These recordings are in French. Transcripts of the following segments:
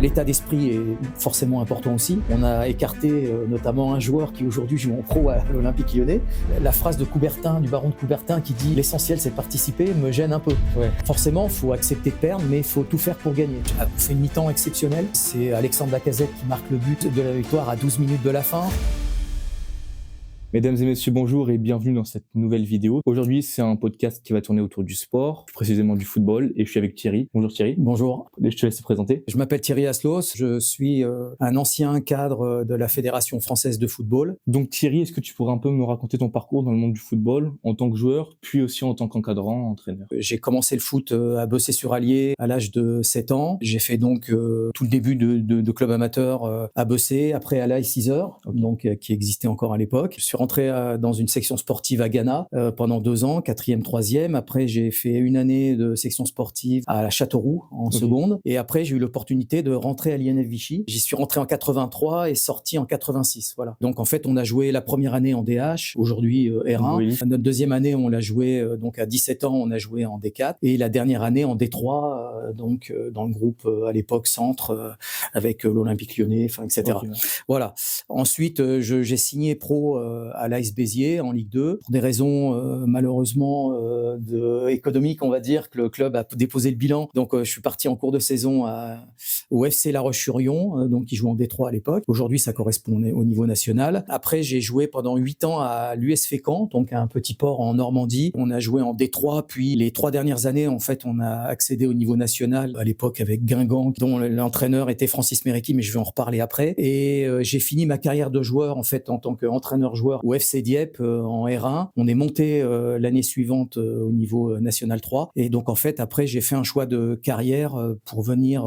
L'état d'esprit est forcément important aussi. On a écarté notamment un joueur qui aujourd'hui joue en pro à l'Olympique Lyonnais. La phrase de Coubertin, du baron de Coubertin, qui dit « l'essentiel c'est de participer » me gêne un peu. Ouais. Forcément, il faut accepter de perdre, mais il faut tout faire pour gagner. On fait une mi-temps exceptionnelle. C'est Alexandre Lacazette qui marque le but de la victoire à 12 minutes de la fin. Mesdames et messieurs, bonjour et bienvenue dans cette nouvelle vidéo. Aujourd'hui, c'est un podcast qui va tourner autour du sport, plus précisément du football, et je suis avec Thierry. Bonjour Thierry. Bonjour. Je te laisse te présenter. Je m'appelle Thierry Aslos, je suis un ancien cadre de la Fédération française de football. Donc Thierry, est-ce que tu pourrais un peu me raconter ton parcours dans le monde du football en tant que joueur, puis aussi en tant qu'encadrant, entraîneur? J'ai commencé le foot à Bessay-sur-Allier à l'âge de 7 ans. J'ai fait donc tout le début de club amateur à Bessay, après à l'I6 donc qui existait encore à l'époque. Je suis rentré dans une section sportive à Ghana pendant 2 ans, 4e, 3e. Après, j'ai fait une année de section sportive à la Châteauroux en seconde. Et après, j'ai eu l'opportunité de rentrer à l'INF Vichy. J'y suis rentré en 83 et sorti en 86. Voilà. Donc en fait, on a joué la première année en DH, aujourd'hui R1. Oui. Notre deuxième année, on l'a joué donc à 17 ans, on a joué en D4. Et la dernière année en D3, donc dans le groupe à l'époque Centre avec l'Olympique Lyonnais, etc. Okay. Voilà. Ensuite, j'ai signé pro à l'AS Béziers en Ligue 2 pour des raisons malheureusement économiques, on va dire, que le club a déposé le bilan. Donc je suis parti en cours de saison au FC La Roche-sur-Yon, donc qui joue en D3 à l'époque. Aujourd'hui, ça correspondait au niveau national. Après, j'ai joué pendant 8 ans à l'US Fécamp, donc un petit port en Normandie. On a joué en D3, puis les 3 dernières années, en fait, on a accédé au niveau national à l'époque avec Guingamp, dont l'entraîneur était Francis Mérecky, mais je vais en reparler après. Et j'ai fini ma carrière de joueur, en fait, en tant qu'entraîneur-joueur au FC Dieppe en R1. On est monté l'année suivante au niveau national 3. Et donc, en fait, après, j'ai fait un choix de carrière pour revenir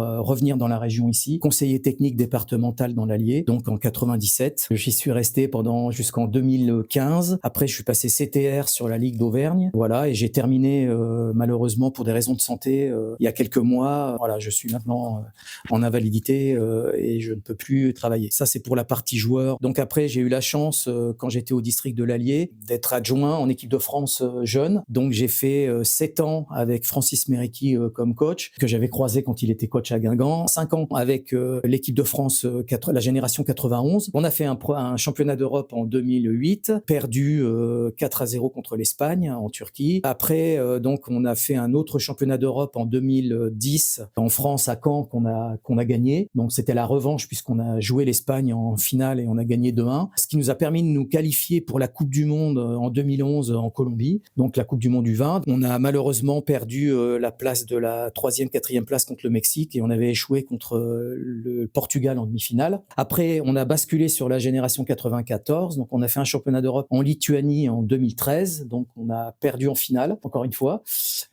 dans la région ici, conseiller technique départemental dans l'Allier, donc en 97. J'y suis resté jusqu'en 2015. Après, je suis passé CTR sur la Ligue d'Auvergne. Voilà, et j'ai terminé malheureusement pour des raisons de santé il y a quelques mois. Voilà, je suis maintenant en invalidité et je ne peux plus travailler. Ça, c'est pour la partie joueur. Donc après, j'ai eu la chance, quand j'étais au district de l'Allier, d'être adjoint en équipe de France jeune. Donc j'ai fait 7 ans avec Francis Mérecky comme coach, que j'avais croisé quand il était coach à Guingamp. 5 ans avec l'équipe de France, la génération 91. On a fait un championnat d'Europe en 2008, perdu 4-0 contre l'Espagne en Turquie. Après, donc on a fait un autre championnat d'Europe en 2010 en France à Caen qu'on a gagné. Donc c'était la revanche puisqu'on a joué l'Espagne en finale et on a gagné 2-1. Ce qui nous a permis de nous qualifier pour la Coupe du Monde en 2011 en Colombie, donc la Coupe du Monde U20. On a malheureusement perdu la place de la 3e, 4e place contre le Mexique et on avait échoué contre le Portugal en demi-finale. Après, on a basculé sur la génération 94, donc on a fait un championnat d'Europe en Lituanie en 2013, donc on a perdu en finale, encore une fois,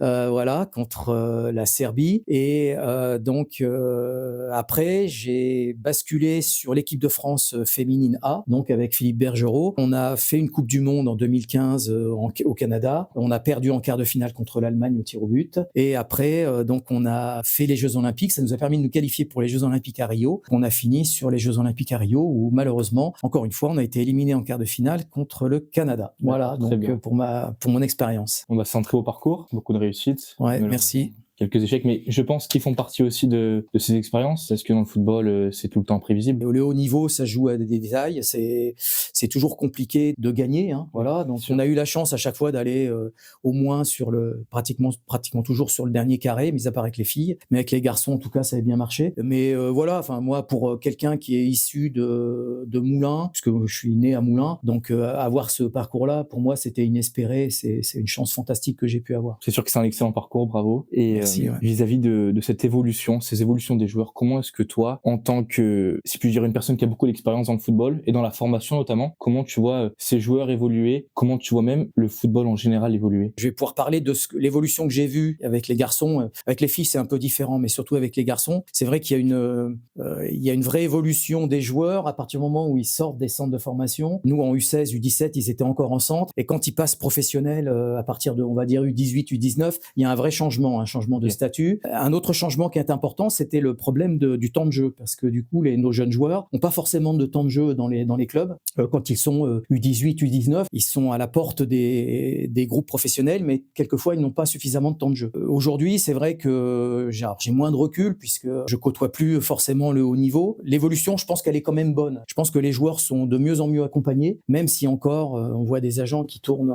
voilà, contre la Serbie. Et après, j'ai basculé sur l'équipe de France féminine A, donc avec Philippe Bergerot. On a fait une Coupe du Monde en 2015 au Canada. On a perdu en quart de finale contre l'Allemagne au tir au but. Et après, donc on a fait les Jeux Olympiques. Ça nous a permis de nous qualifier pour les Jeux Olympiques à Rio. On a fini sur les Jeux Olympiques à Rio où malheureusement, encore une fois, on a été éliminé en quart de finale contre le Canada. Voilà, donc pour mon expérience. On va centrer au parcours, beaucoup de réussite. Ouais, merci. Quelques échecs, mais je pense qu'ils font partie aussi de ces expériences. Est-ce que dans le football, c'est tout le temps prévisible? Le haut niveau, ça joue à des détails. C'est toujours compliqué de gagner. Hein, voilà. Donc, on a eu la chance à chaque fois d'aller au moins pratiquement toujours sur le dernier carré, mis à part avec les filles. Mais avec les garçons, en tout cas, ça avait bien marché. Mais voilà, enfin moi, pour quelqu'un qui est issu de Moulins, puisque je suis né à Moulins, donc avoir ce parcours-là, pour moi, c'était inespéré. C'est une chance fantastique que j'ai pu avoir. C'est sûr que c'est un excellent parcours, bravo. Et merci, ouais. Vis-à-vis de cette évolution, ces évolutions des joueurs, comment est-ce que toi, en tant que, si puis dire, une personne qui a beaucoup d'expérience dans le football et dans la formation notamment, comment tu vois ces joueurs évoluer, comment tu vois même le football en général évoluer? Je vais pouvoir parler de l'évolution que j'ai vue avec les garçons. Avec les filles, c'est un peu différent, mais surtout avec les garçons, c'est vrai qu'il y a une vraie évolution des joueurs à partir du moment où ils sortent des centres de formation. Nous, en U16, U17, ils étaient encore en centre, et quand ils passent professionnels à partir de, on va dire, U18, U19, il y a un vrai changement de statut. Un autre changement qui est important, c'était le problème du temps de jeu, parce que du coup, nos jeunes joueurs n'ont pas forcément de temps de jeu dans les clubs. Quand ils sont U18, U19, ils sont à la porte des groupes professionnels, mais quelquefois, ils n'ont pas suffisamment de temps de jeu. Aujourd'hui, c'est vrai que j'ai moins de recul, puisque je côtoie plus forcément le haut niveau. L'évolution, je pense qu'elle est quand même bonne. Je pense que les joueurs sont de mieux en mieux accompagnés, même si encore, on voit des agents qui tournent,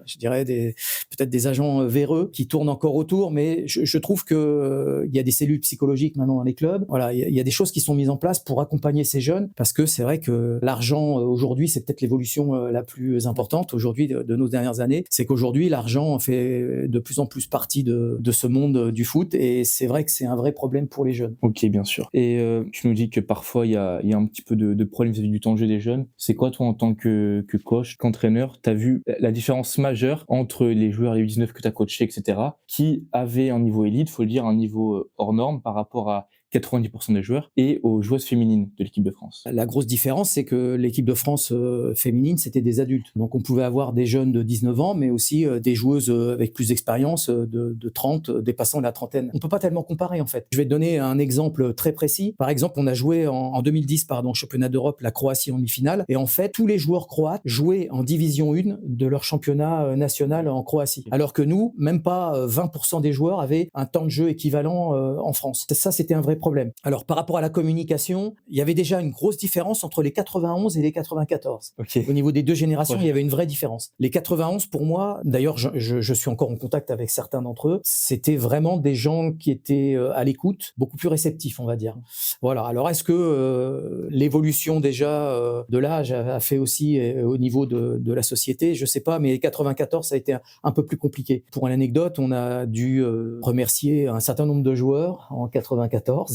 je dirais peut-être des agents véreux qui tournent encore autour, mais je trouve que il y a des cellules psychologiques maintenant dans les clubs. Voilà, il y a des choses qui sont mises en place pour accompagner ces jeunes, parce que c'est vrai que l'argent aujourd'hui, c'est peut-être l'évolution la plus importante aujourd'hui de nos dernières années. C'est qu'aujourd'hui, l'argent fait de plus en plus partie de ce monde du foot, et c'est vrai que c'est un vrai problème pour les jeunes. Ok, bien sûr. Et tu nous dis que parfois il y a un petit peu de problème vis-à-vis du temps de jeu des jeunes. C'est quoi, toi, en tant que coach, qu'entraîneur, t'as vu la différence majeure entre les joueurs les U19 que t'as coachés, etc., qui avaient un niveau élite, faut le dire, un niveau hors norme par rapport à 90% des joueurs, et aux joueuses féminines de l'équipe de France? La grosse différence, c'est que l'équipe de France féminine, c'était des adultes. Donc on pouvait avoir des jeunes de 19 ans, mais aussi des joueuses avec plus d'expérience, de 30, dépassant la trentaine. On peut pas tellement comparer, en fait. Je vais te donner un exemple très précis. Par exemple, on a joué en 2010, championnat d'Europe, la Croatie en demi-finale, et en fait, tous les joueurs croates jouaient en division 1 de leur championnat national en Croatie. Alors que nous, même pas 20% des joueurs avaient un temps de jeu équivalent en France. Ça, c'était un vrai problème. Alors, par rapport à la communication, il y avait déjà une grosse différence entre les 91 et les 94. Okay. Au niveau des deux générations, il y avait une vraie différence. Les 91, pour moi, d'ailleurs, je suis encore en contact avec certains d'entre eux, c'était vraiment des gens qui étaient à l'écoute, beaucoup plus réceptifs, on va dire. Voilà. Alors, est-ce que l'évolution déjà de l'âge a fait aussi au niveau de la société? Je sais pas, mais 94, ça a été un peu plus compliqué. Pour une anecdote, on a dû remercier un certain nombre de joueurs en 94.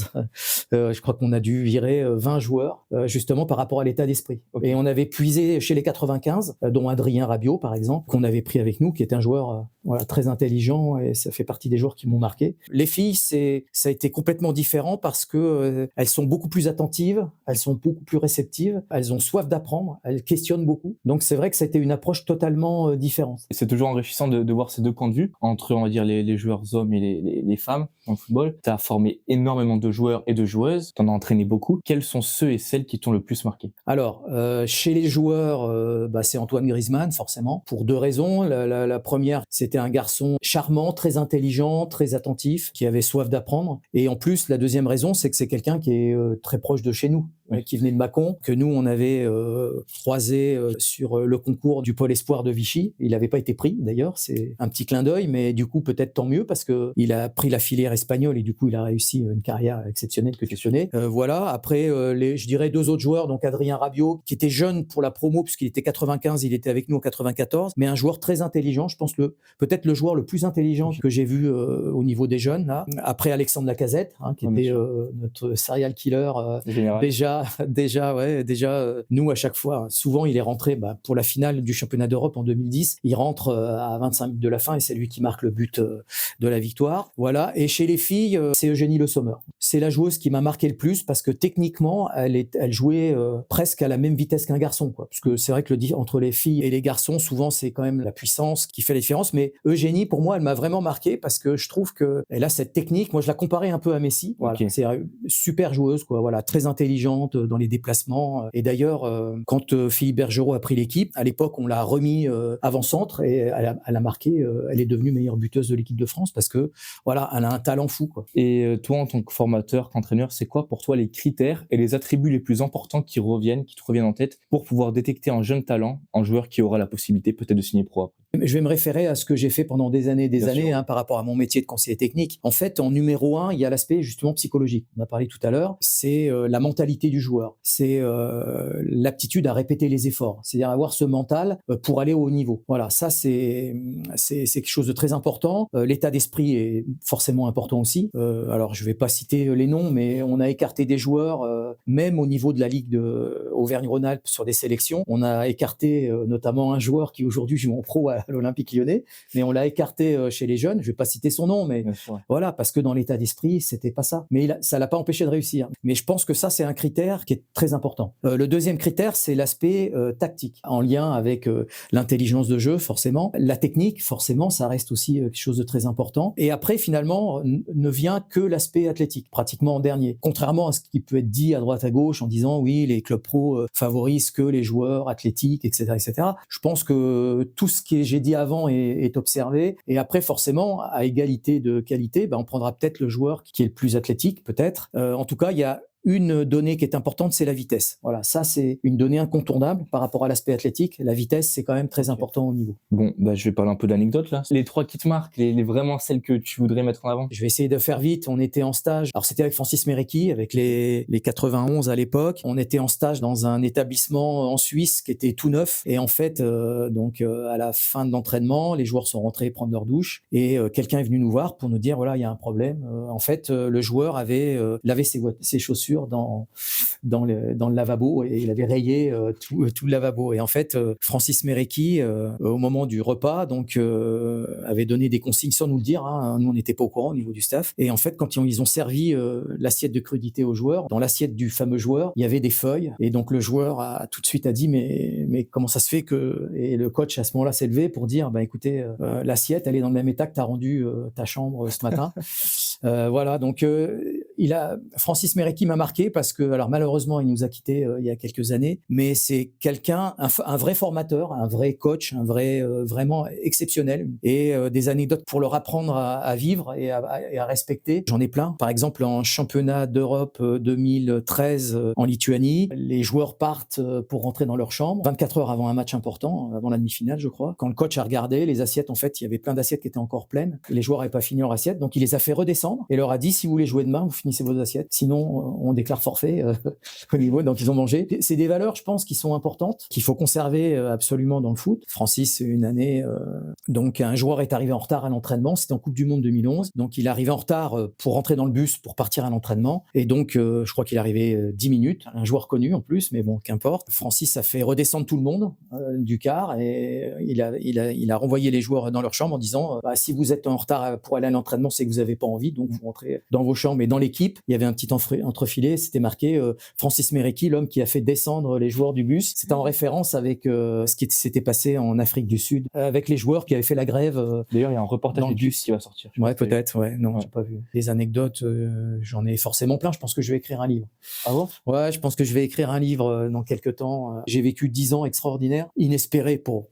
Je crois qu'on a dû virer 20 joueurs, justement par rapport à l'état d'esprit. Okay. Et on avait puisé chez les 95, dont Adrien Rabiot, par exemple, qu'on avait pris avec nous, qui est un joueur très intelligent, et ça fait partie des joueurs qui m'ont marqué. Les filles, ça a été complètement différent parce que elles sont beaucoup plus attentives, elles sont beaucoup plus réceptives, elles ont soif d'apprendre, elles questionnent beaucoup. Donc c'est vrai que ça a été une approche totalement différente. C'est toujours enrichissant de voir ces deux points de vue entre, on va dire, les joueurs hommes et les femmes dans le football. Tu as formé énormément de joueurs et de joueuses, tu en as entraîné beaucoup. Quels sont ceux et celles qui t'ont le plus marqué? Alors, chez les joueurs, c'est Antoine Griezmann, forcément, pour deux raisons. La première, c'était un garçon charmant, très intelligent, très attentif, qui avait soif d'apprendre. Et en plus, la deuxième raison, c'est que c'est quelqu'un qui est très proche de chez nous. Oui. Qui venait de Mâcon, que nous, on avait croisé sur le concours du Pôle Espoir de Vichy. Il n'avait pas été pris, d'ailleurs. C'est un petit clin d'œil, mais du coup, peut-être tant mieux, parce qu'il a pris la filière espagnole et du coup, il a réussi une carrière exceptionnelle que tu connais. Voilà. Après, je dirais deux autres joueurs, donc Adrien Rabiot, qui était jeune pour la promo, puisqu'il était 95, il était avec nous en 94, mais un joueur très intelligent, je pense peut-être le joueur le plus intelligent que j'ai vu au niveau des jeunes. Là. Après, Alexandre Lacazette, qui était notre serial killer déjà, nous, à chaque fois, souvent, il est rentré pour la finale du championnat d'Europe en 2010. Il rentre à 25 minutes de la fin et c'est lui qui marque le but de la victoire. Voilà. Et chez les filles, c'est Eugénie Le Sommer. C'est la joueuse qui m'a marqué le plus parce que techniquement, elle jouait presque à la même vitesse qu'un garçon, quoi. Parce que c'est vrai que entre les filles et les garçons, souvent, c'est quand même la puissance qui fait la différence. Mais Eugénie, pour moi, elle m'a vraiment marqué parce que je trouve qu'elle a cette technique. Moi, je la comparais un peu à Messi. Voilà. Okay. C'est une super joueuse, quoi. Voilà, très intelligente dans les déplacements. Et d'ailleurs, quand Philippe Bergerot a pris l'équipe, à l'époque, on l'a remis avant-centre et elle a marqué, elle est devenue meilleure buteuse de l'équipe de France parce que, voilà, elle a un talent fou, quoi. Et toi, en tant que formateur, qu'entraîneur, c'est quoi pour toi les critères et les attributs les plus importants qui te reviennent en tête pour pouvoir détecter un jeune talent, un joueur qui aura la possibilité peut-être de signer pro après? Je vais me référer à ce que j'ai fait pendant des années par rapport à mon métier de conseiller technique. En fait, en numéro 1, il y a l'aspect justement psychologique. On a parlé tout à l'heure. C'est la mentalité du joueur. C'est l'aptitude à répéter les efforts. C'est-à-dire avoir ce mental pour aller au haut niveau. Voilà, ça c'est quelque chose de très important. L'état d'esprit est forcément important aussi. Alors, je vais pas citer les noms, mais on a écarté des joueurs, même au niveau de la Ligue de Auvergne-Rhône-Alpes sur des sélections. On a écarté notamment un joueur qui aujourd'hui joue en pro l'Olympique Lyonnais, mais on l'a écarté chez les jeunes. Je vais pas citer son nom, mais voilà, parce que dans l'état d'esprit, c'était pas ça. Mais ça l'a pas empêché de réussir. Mais je pense que ça, c'est un critère qui est très important. Le deuxième critère, c'est l'aspect tactique, en lien avec l'intelligence de jeu, forcément. La technique, forcément, ça reste aussi quelque chose de très important. Et après, finalement, ne vient que l'aspect athlétique, pratiquement en dernier. Contrairement à ce qui peut être dit à droite à gauche en disant oui, les clubs pro favorisent que les joueurs athlétiques, etc., etc. Je pense que tout ce que j'ai dit avant est observé. Et après, forcément, à égalité de qualité, on prendra peut-être le joueur qui est le plus athlétique, peut-être. En tout cas, il y a une donnée qui est importante, c'est la vitesse. Voilà, ça c'est une donnée incontournable par rapport à l'aspect athlétique. La vitesse, c'est quand même très important au niveau. Bon, je vais parler un peu d'anecdotes là. Les 3 qui te marquent, vraiment celles que tu voudrais mettre en avant. Je vais essayer de faire vite. On était en stage. Alors c'était avec Francis Mérecky, avec les 91 à l'époque. On était en stage dans un établissement en Suisse qui était tout neuf. Et en fait, à la fin de l'entraînement, les joueurs sont rentrés prendre leur douche et quelqu'un est venu nous voir pour nous dire voilà, il y a un problème. Le joueur avait lavé ses chaussures dans le lavabo et il avait rayé tout le lavabo. Et en fait, Francis Mérecky, au moment du repas, avait donné des consignes sans nous le dire. Nous, on n'était pas au courant au niveau du staff. Et en fait, quand ils ont servi l'assiette de crudité aux joueurs, dans l'assiette du fameux joueur, il y avait des feuilles. Et donc, le joueur a tout de suite dit mais comment ça se fait que... Et le coach, à ce moment-là, s'est levé pour dire écoutez, l'assiette, elle est dans le même état que tu as rendu ta chambre ce matin. Voilà, donc Francis Mérecky m'a marqué parce que, alors malheureusement, il nous a quittés il y a quelques années, mais c'est quelqu'un, un vrai formateur, un vrai coach, un vrai vraiment exceptionnel, et des anecdotes pour leur apprendre à vivre et à respecter. J'en ai plein. Par exemple, en championnat d'Europe 2013 en Lituanie, les joueurs partent pour rentrer dans leur chambre 24 heures avant un match important, avant la demi-finale, je crois. Quand le coach a regardé les assiettes, en fait, il y avait plein d'assiettes qui étaient encore pleines. Les joueurs n'avaient pas fini leur assiette, donc il les a fait redescendre et leur a dit si vous voulez jouer demain, vous finissez vos assiettes. Sinon, on déclare forfait au niveau. Donc ils ont mangé. C'est des valeurs, je pense, qui sont importantes, qu'il faut conserver absolument dans le foot. Francis, une année, donc un joueur est arrivé en retard à l'entraînement. C'était en Coupe du Monde 2011. Donc il est arrivé en retard pour rentrer dans le bus pour partir à l'entraînement. Et donc je crois qu'il est arrivé 10 minutes. Un joueur connu en plus, mais bon, qu'importe. Francis a fait redescendre tout le monde du car et il a renvoyé les joueurs dans leur chambre en disant si vous êtes en retard pour aller à l'entraînement, c'est que vous n'avez pas envie, donc vous rentrez dans vos chambres. Et dans l'équipe, il y avait un petit entrefilet, c'était marqué Francis Mérecky, l'homme qui a fait descendre les joueurs du bus. C'était en référence avec ce qui s'était passé en Afrique du Sud, avec les joueurs qui avaient fait la grève. D'ailleurs, il y a un reportage du bus qui va sortir. Ouais, peut-être, ouais. Non, j'ai pas vu. Les anecdotes, j'en ai forcément plein. Je pense que je vais écrire un livre. Ah bon? Ouais, je pense que je vais écrire un livre dans quelques temps. J'ai vécu 10 ans extraordinaires, inespérés pour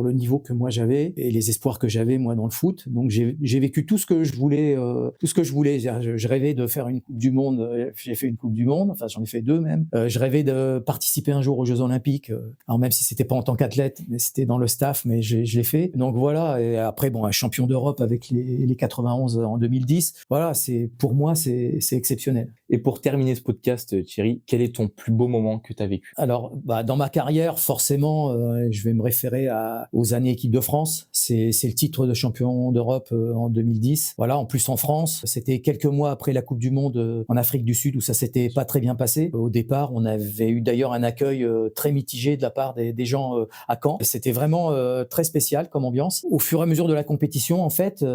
le niveau que moi j'avais et les espoirs que j'avais moi dans le foot. Donc j'ai vécu tout ce que je voulais, Je rêvais de faire une Coupe du Monde. J'ai fait une Coupe du Monde. Enfin, j'en ai fait 2 même. Je rêvais de participer un jour aux Jeux Olympiques. Alors même si c'était pas en tant qu'athlète, mais c'était dans le staff, mais je l'ai fait. Donc voilà. Et après, un champion d'Europe avec les 91 en 2010. Voilà, pour moi, c'est exceptionnel. Et pour terminer ce podcast, Thierry, quel est ton plus beau moment que tu as vécu? Alors, dans ma carrière, forcément, je vais me référer aux années équipe de France. C'est le titre de champion d'Europe en 2010. Voilà, en plus en France, c'était quelques mois après la Coupe du Monde en Afrique du Sud où ça s'était pas très bien passé. Au départ, on avait eu d'ailleurs un accueil très mitigé de la part des gens à Caen. C'était vraiment très spécial comme ambiance. Au fur et à mesure de la compétition, en fait,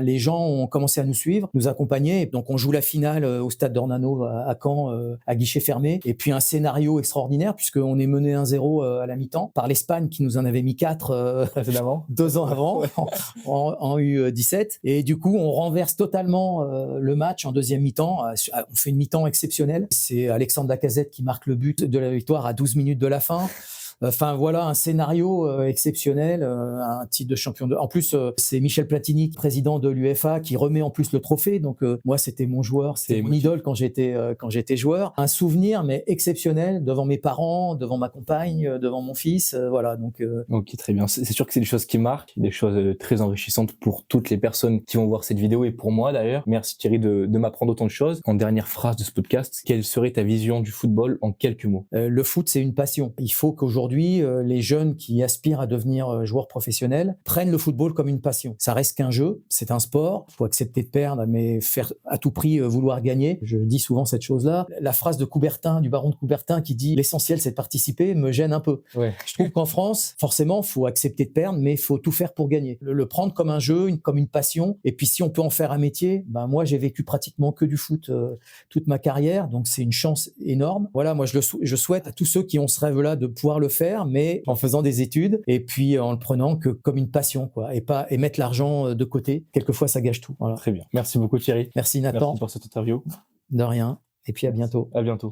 les gens ont commencé à nous suivre, nous accompagner. Donc on joue la finale au stade d'Ornano à Caen à guichet fermé. Et puis un scénario extraordinaire puisqu'on est mené 1-0 à la mi-temps par l'Espagne qui nous en avait mis 4 2 ans avant en U17. Et du coup, on renverse totalement le match en deuxième mi-temps. On fait une mi-temps exceptionnelle. C'est Alexandre Lacazette qui marque le but de la victoire à 12 minutes de la fin. Enfin voilà, un scénario exceptionnel, un titre de champion de... En plus, c'est Michel Platini, président de l'UEFA, qui remet en plus le trophée. Donc moi, c'était mon joueur, c'était mon idole quand j'étais joueur. Un souvenir, mais exceptionnel, devant mes parents, devant ma compagne, devant mon fils. Voilà, donc... Ok, très bien. C'est sûr que c'est des choses qui marquent, des choses très enrichissantes pour toutes les personnes qui vont voir cette vidéo et pour moi d'ailleurs. Merci Thierry de m'apprendre autant de choses. En dernière phrase de ce podcast, quelle serait ta vision du football en quelques mots? Le foot, c'est une passion. Il faut qu'aujourd'hui, aujourd'hui, les jeunes qui aspirent à devenir joueurs professionnels prennent le football comme une passion. Ça reste qu'un jeu, c'est un sport, il faut accepter de perdre, mais faire à tout prix vouloir gagner. Je dis souvent cette chose-là. La phrase de Coubertin, du baron de Coubertin, qui dit « l'essentiel c'est de participer », me gêne un peu. Ouais. Je trouve qu'en France, forcément, il faut accepter de perdre, mais il faut tout faire pour gagner. Le prendre comme un jeu, comme une passion. Et puis si on peut en faire un métier, ben moi j'ai vécu pratiquement que du foot toute ma carrière, donc c'est une chance énorme. Voilà, moi je souhaite à tous ceux qui ont ce rêve-là de pouvoir le faire, mais en faisant des études et puis en le prenant que comme une passion, quoi, et mettre l'argent de côté. Quelquefois ça gâche tout. Voilà. Très bien. Merci beaucoup Thierry. Merci Nathan. Merci pour cette interview. De rien. Et puis à bientôt. À bientôt.